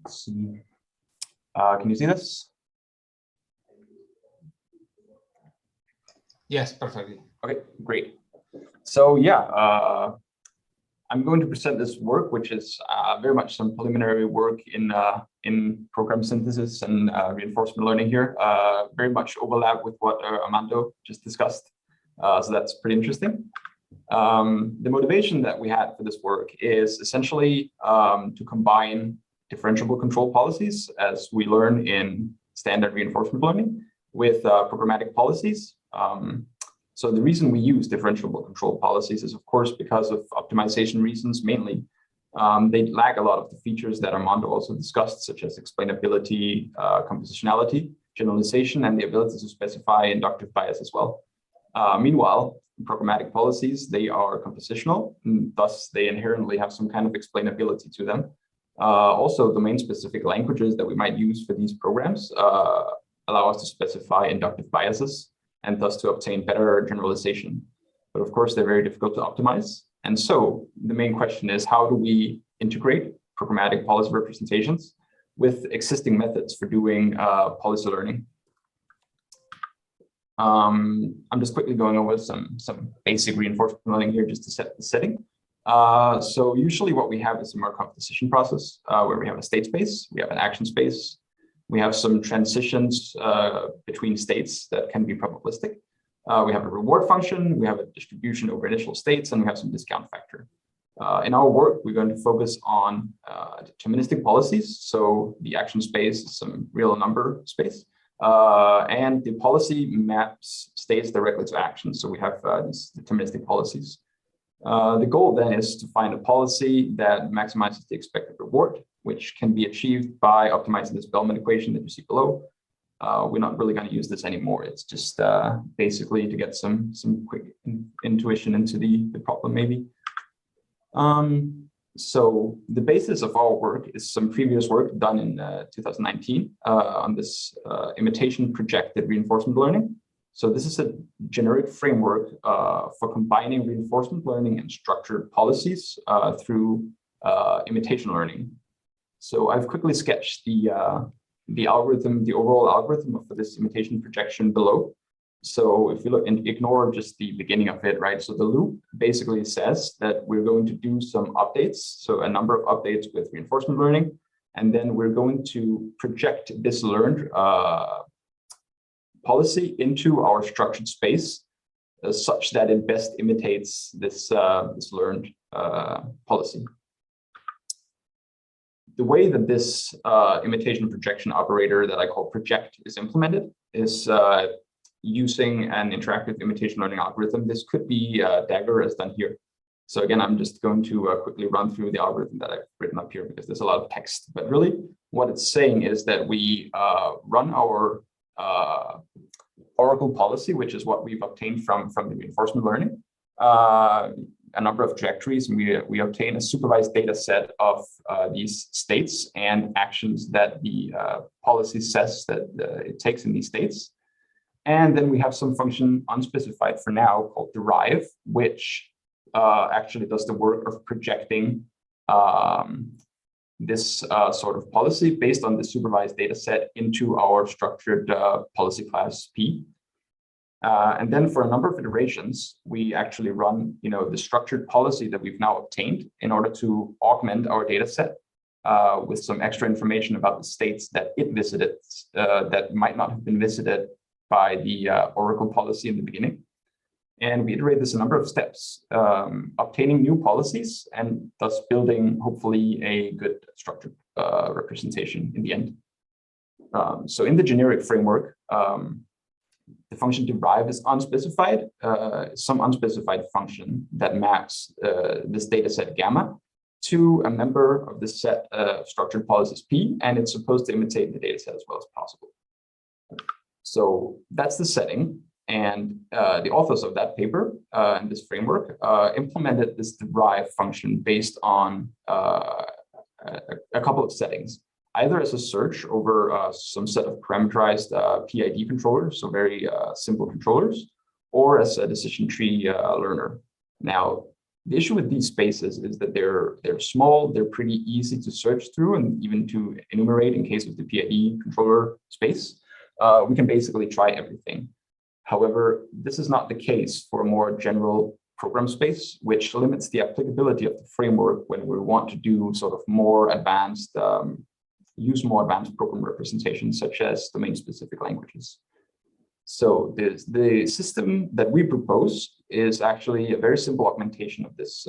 Let's see. Can you see this? Yes, perfectly. Okay, great. So yeah, I'm going to present this work, which is very much some preliminary work in program synthesis and reinforcement learning here. Very much overlap with what Armando just discussed. So that's pretty interesting. The motivation that we had for this work is essentially to combine differentiable control policies, as we learn in standard reinforcement learning, with programmatic policies. So the reason we use differentiable control policies is, of course, because of optimization reasons mainly. They lack a lot of the features that Armando also discussed, such as explainability, compositionality, generalization, and the ability to specify inductive bias as well. Meanwhile, programmatic policies, they are compositional, and thus they inherently have some kind of explainability to them. Also, domain-specific languages that we might use for these programs allow us to specify inductive biases and thus to obtain better generalization. But of course, they're very difficult to optimize. And so the main question is, how do we integrate programmatic policy representations with existing methods for doing policy learning? I'm just quickly going over some basic reinforcement learning here just to set the setting. So usually what we have is a Markov decision process where we have a state space, we have an action space, we have some transitions between states that can be probabilistic. We have a reward function, we have a distribution over initial states, and we have some discount factor. In our work, we're going to focus on deterministic policies. So the action space is some real number space. And the policy maps states directly to action. So we have these deterministic policies. The goal then is to find a policy that maximizes the expected reward, which can be achieved by optimizing this Bellman equation that you see below. We're not really going to use this anymore. It's just basically to get some quick intuition into the problem, maybe. So the basis of our work is some previous work done in 2019 on this imitation projected reinforcement learning. So this is a generic framework for combining reinforcement learning and structured policies through imitation learning. So I've quickly sketched the algorithm, the overall algorithm for this imitation projection below. So if you look and ignore just the beginning of it, right? So the loop basically says that we're going to do some updates. So a number of updates with reinforcement learning, and then we're going to project this learned policy into our structured space such that it best imitates this learned policy. The way that this imitation projection operator that I call project is implemented is using an interactive imitation learning algorithm. This could be Dagger as done here. So again, I'm just going to quickly run through the algorithm that I've written up here because there's a lot of text. But really what it's saying is that we run our Oracle policy, which is what we've obtained from the reinforcement learning, a number of trajectories, and we obtain a supervised data set of these states and actions that the policy says that it takes in these states. And then we have some function unspecified for now called derive, which actually does the work of projecting this sort of policy based on the supervised data set into our structured policy class P. And then for a number of iterations, we actually run, the structured policy that we've now obtained in order to augment our data set with some extra information about the states that it visited that might not have been visited by the Oracle policy in the beginning. And we iterate this a number of steps, obtaining new policies and thus building, hopefully, a good structured representation in the end. So in the generic framework, the function derive is unspecified, some unspecified function that maps this data set gamma to a member of the set of structured policies P, and it's supposed to imitate the data set as well as possible. So that's the setting. And the authors of that paper and this framework implemented this derive function based on a couple of settings, either as a search over some set of parameterized PID controllers, so very simple controllers, or as a decision tree learner. Now, The issue with these spaces is that they're small, they're pretty easy to search through and even to enumerate in case of the PID controller space. We can basically try everything. However, this is not the case for a more general program space, which limits the applicability of the framework when we want to do sort of more advanced, use more advanced program representations, such as domain-specific languages. So the system that we propose is actually a very simple augmentation of this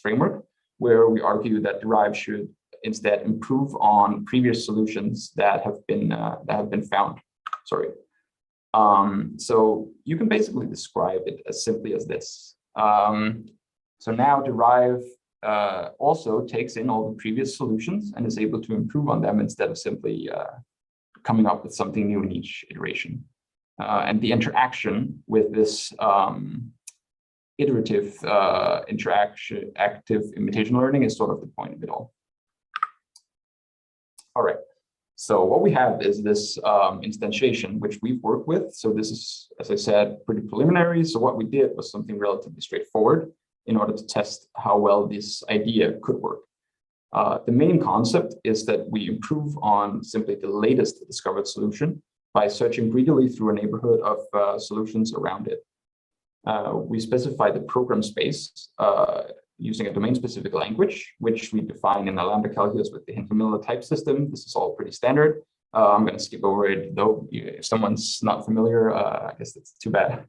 framework, where we argue that Derive should instead improve on previous solutions that have been found. Sorry. So you can basically describe it as simply as this. So now Derive also takes in all the previous solutions and is able to improve on them instead of simply coming up with something new in each iteration. And the interaction with this iterative active imitation learning is sort of the point of it all. All right. So what we have is this instantiation, which we've worked with. So this is, as I said, pretty preliminary. So what we did was something relatively straightforward in order to test how well this idea could work. The main concept is that we improve on simply the latest discovered solution by searching greedily through a neighborhood of solutions around it. We specify the program space using a domain-specific language, which we define in a lambda calculus with the Hinton-Miller type system. This is all pretty standard. I'm going to skip over it, though. If someone's not familiar, I guess that's too bad.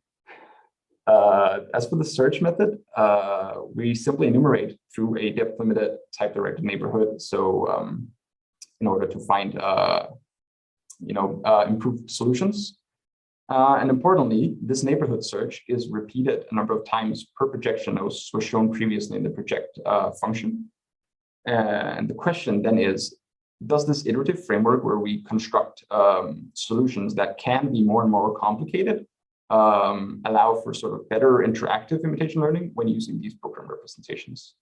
As for the search method, we simply enumerate through a depth-limited type-directed neighborhood. So in order to find improved solutions. And importantly, this neighborhood search is repeated a number of times per projection, as was shown previously in the project function. And the question then is, does this iterative framework where we construct solutions that can be more and more complicated allow for sort of better interactive imitation learning when using these program representations?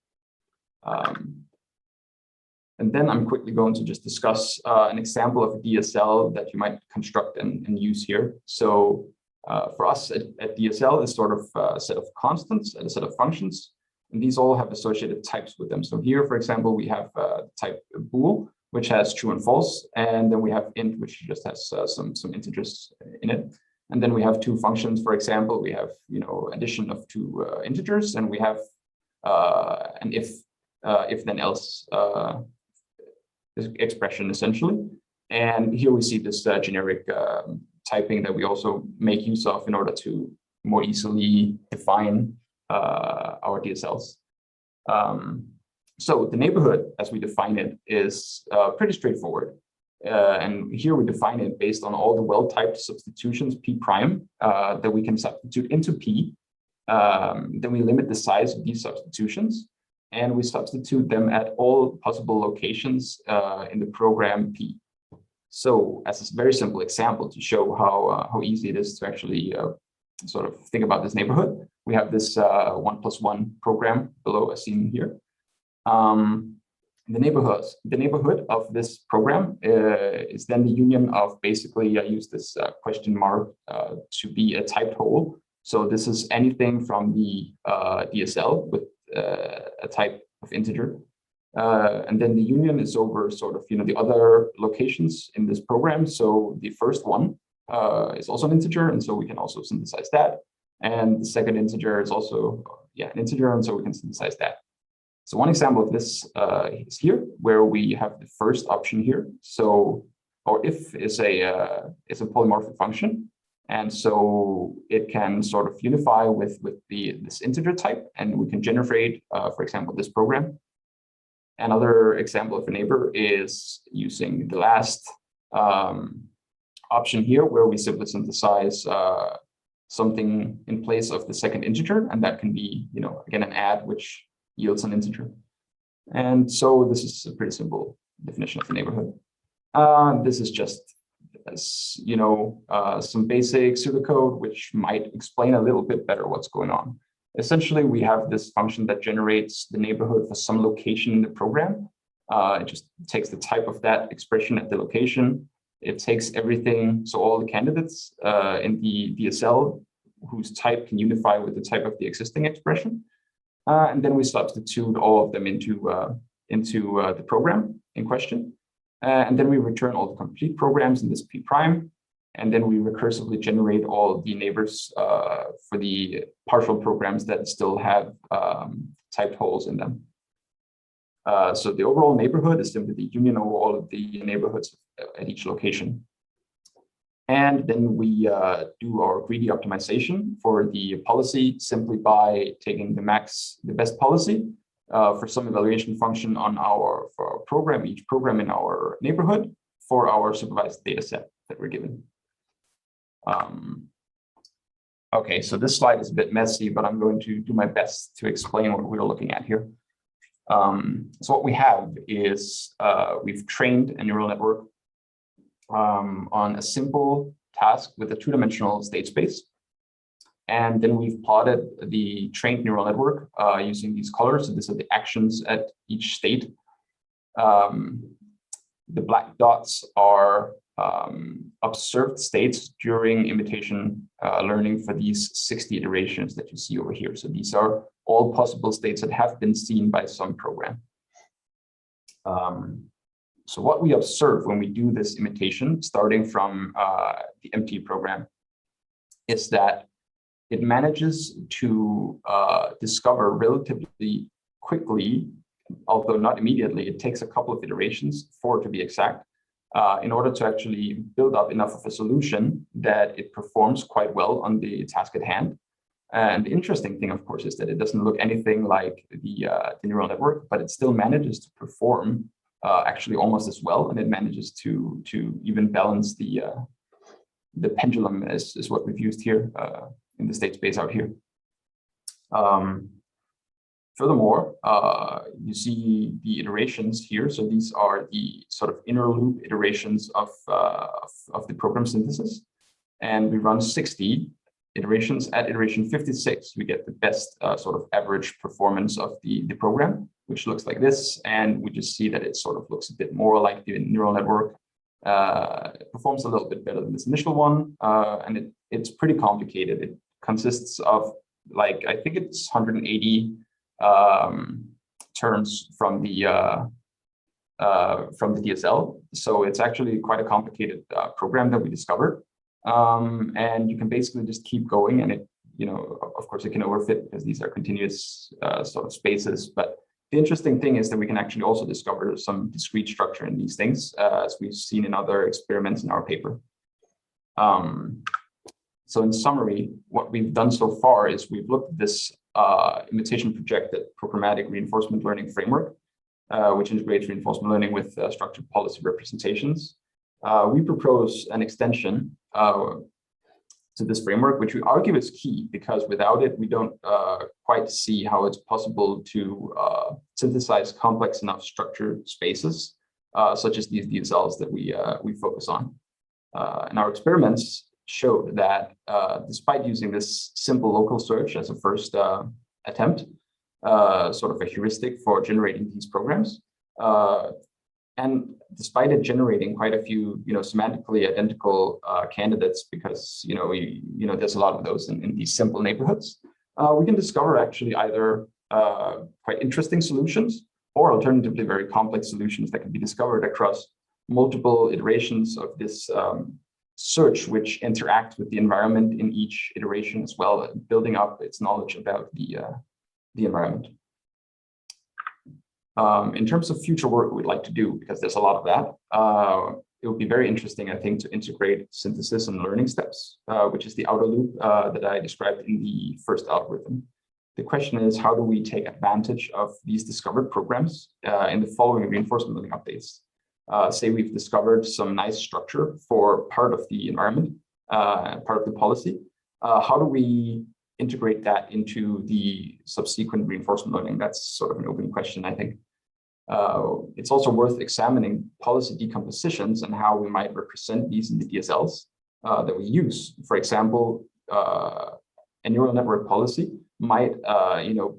And then I'm quickly going to just discuss an example of a DSL that you might construct and use here. So for us at DSL is sort of a set of constants and a set of functions, and these all have associated types with them. So here, for example, we have type bool, which has true and false, and then we have int, which just has some integers in it. And then we have two functions. For example, we have addition of two integers, and we have an if then else expression essentially. And here we see this generic typing that we also make use of in order to more easily define our DSLs. So the neighborhood, as we define it, is pretty straightforward. And here we define it based on all the well-typed substitutions P prime that we can substitute into P. Then we limit the size of these substitutions, and we substitute them at all possible locations in the program P. So as a very simple example to show how easy it is to actually sort of think about this neighborhood, we have this 1+1 program below as seen here. The neighborhood of this program is then the union of basically, I use this question mark to be a typed whole. So this is anything from the DSL with a type of integer. And then the union is over sort of, the other locations in this program. So the first one is also an integer, and so we can also synthesize that. And the second integer is also, an integer, and so we can synthesize that. So one example of this is here, where we have the first option here. So, or if is a polymorphic function, and so it can sort of unify with this integer type, and we can generate, for example, this program. Another example of a neighbor is using the last option here, where we simply synthesize something in place of the second integer, and that can be, again, an add, which yields an integer. And so this is a pretty simple definition of the neighborhood. This is just, as some basic pseudocode, which might explain a little bit better what's going on. Essentially, we have this function that generates the neighborhood for some location in the program. It just takes the type of that expression at the location. It takes everything, so all the candidates in the DSL whose type can unify with the type of the existing expression. And then we substitute all of them into the program in question. And then we return all the complete programs in this P prime. And then we recursively generate all the neighbors for the partial programs that still have typed holes in them. So the overall neighborhood is simply the union over all of the neighborhoods at each location. And then we do our greedy optimization for the policy simply by taking the best policy for some evaluation function on for our program, each program in our neighborhood for our supervised data set that we're given. Okay, so this slide is a bit messy, but I'm going to do my best to explain what we're looking at here. So what we have is we've trained a neural network on a simple task with a two-dimensional state space. And then we've plotted the trained neural network using these colors. So these are the actions at each state. The black dots are observed states during imitation learning for these 60 iterations that you see over here. So these are all possible states that have been seen by some program. So what we observe when we do this imitation, starting from the empty program, is that it manages to discover relatively quickly, although not immediately. It takes a couple of iterations, 4 to be exact, in order to actually build up enough of a solution that it performs quite well on the task at hand. And the interesting thing, of course, is that it doesn't look anything like the neural network, but it still manages to perform actually almost as well, and it manages to even balance the pendulum, is what we've used here in the state space out here. Furthermore, you see the iterations here. So these are the sort of inner loop iterations of the program synthesis, and we run 60 iterations. At iteration 56, we get the best sort of average performance of the program, which looks like this. And we just see that it sort of looks a bit more like the neural network. It performs a little bit better than this initial one. And it's pretty complicated. It consists of, like, I think it's 180 terms from the DSL. So it's actually quite a complicated program that we discovered. And you can basically just keep going, and it, of course, it can overfit because these are continuous sort of spaces. But the interesting thing is that we can actually also discover some discrete structure in these things, as we've seen in other experiments in our paper. So in summary, what we've done so far is we've looked at this imitation projected programmatic reinforcement learning framework, which integrates reinforcement learning with structured policy representations. We propose an extension to this framework, which we argue is key, because without it, we don't quite see how it's possible to synthesize complex enough structured spaces, such as these DSLs that we focus on. And our experiments showed that despite using this simple local search as a first attempt, sort of a heuristic for generating these programs, and despite it generating quite a few, semantically identical candidates, because there's a lot of those in these simple neighborhoods, we can discover actually either quite interesting solutions, or alternatively very complex solutions that can be discovered across multiple iterations of this search, which interact with the environment in each iteration as well, building up its knowledge about the environment. In terms of future work we'd like to do, because there's a lot of that, it would be very interesting, I think, to integrate synthesis and learning steps, which is the outer loop that I described in the first algorithm. The question is, how do we take advantage of these discovered programs in the following reinforcement learning updates? Say we've discovered some nice structure for part of the environment, part of the policy. How do we integrate that into the subsequent reinforcement learning? That's sort of an open question, I think. It's also worth examining policy decompositions and how we might represent these in the DSLs that we use. For example, a neural network policy might,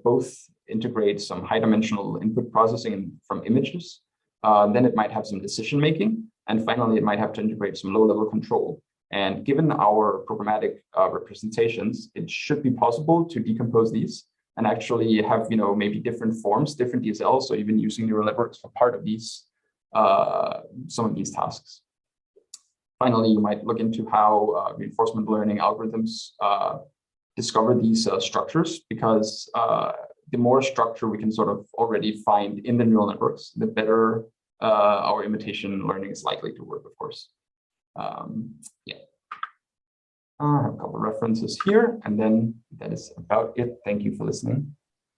both integrate some high-dimensional input processing from images. Then it might have some decision making, and finally, it might have to integrate some low-level control. And given our programmatic representations, it should be possible to decompose these and actually have, maybe different forms, different DSLs, so even using neural networks for part of these, some of these tasks. Finally, you might look into how reinforcement learning algorithms discover these structures, because the more structure we can sort of already find in the neural networks, the better our imitation learning is likely to work, of course. Yeah. I have a couple of references here, and then that is about it. Thank you for listening.